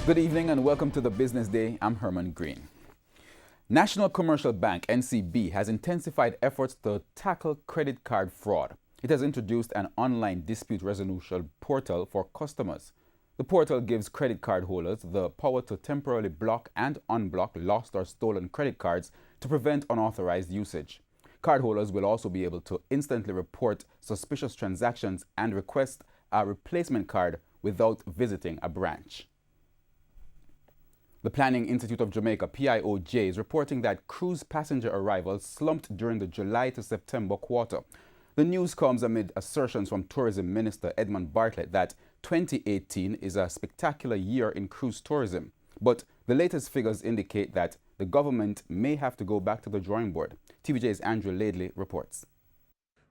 Good evening and welcome to the Business Day. I'm Herman Green. National Commercial Bank, NCB, has intensified efforts to tackle credit card fraud. It has introduced an online dispute resolution portal for customers. The portal gives credit card holders the power to temporarily block and unblock lost or stolen credit cards to prevent unauthorized usage. Cardholders will also be able to instantly report suspicious transactions and request a replacement card without visiting a branch. The Planning Institute of Jamaica, PIOJ, is reporting that cruise passenger arrivals slumped during the July to September quarter. The news comes amid assertions from Tourism Minister Edmund Bartlett that 2018 is a spectacular year in cruise tourism. But the latest figures indicate that the government may have to go back to the drawing board. TVJ's Andrew Laidley reports.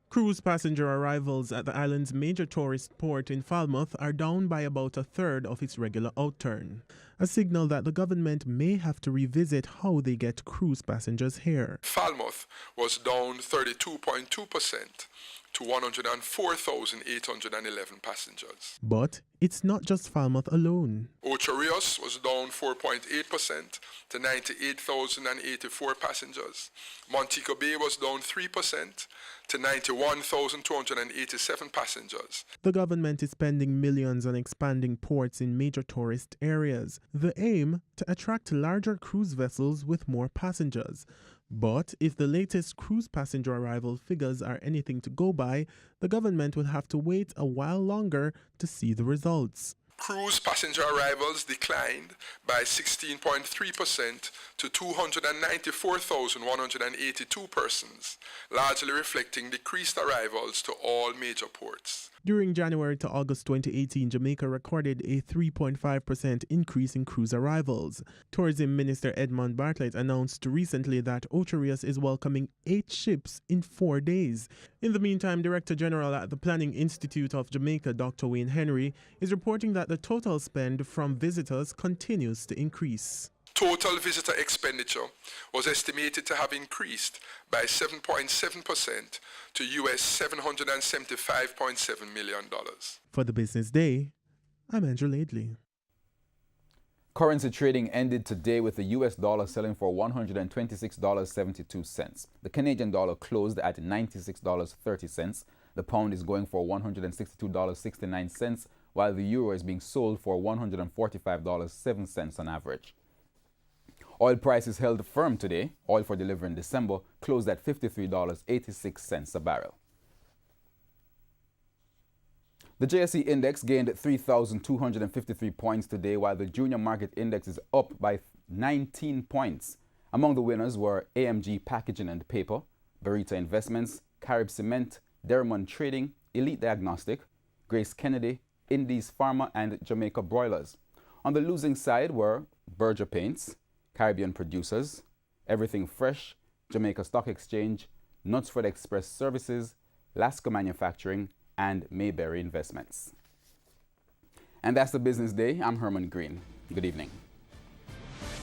Cruise passenger arrivals at the island's major tourist port in Falmouth are down by about a third of its regular outturn, a signal that the government may have to revisit how they get cruise passengers here. Falmouth was down 32.2% to 104,811 passengers. But it's not just Falmouth alone. Ocho Rios was down 4.8% to 98,084 passengers. Montego Bay was down 3% to 91,287 passengers. The government is spending millions on expanding ports in major tourist areas. The aim, to attract larger cruise vessels with more passengers. But if the latest cruise passenger arrival figures are anything to go by, the government will have to wait a while longer to see the results. Cruise passenger arrivals declined by 16.3% to 294,182 persons, largely reflecting decreased arrivals to all major ports. During January to August 2018, Jamaica recorded a 3.5% increase in cruise arrivals. Tourism Minister Edmund Bartlett announced recently that Ocho Rios is welcoming 8 ships in 4 days. In the meantime, Director General at the Planning Institute of Jamaica, Dr. Wayne Henry, is reporting that the total spend from visitors continues to increase. Total visitor expenditure was estimated to have increased by 7.7% to US $775.7 million. For the Business Day, I'm Andrew Laidley. Currency trading ended today with the US dollar selling for $126.72. The Canadian dollar closed at $96.30. The pound is going for $162.69, while the euro is being sold for $145.07 on average. Oil prices held firm today. Oil for delivery in December closed at $53.86 a barrel. The JSE index gained 3,253 points today, while the junior market index is up by 19 points. Among the winners were AMG Packaging and Paper, Berita Investments, Carib Cement, Derrimon Trading, Elite Diagnostic, Grace Kennedy, Indies Pharma, and Jamaica Broilers. On the losing side were Berger Paints, Caribbean Producers, Everything Fresh, Jamaica Stock Exchange, Knutsford Express Services, Lasco Manufacturing, and Mayberry Investments. And that's the Business Day. I'm Herman Green. Good evening.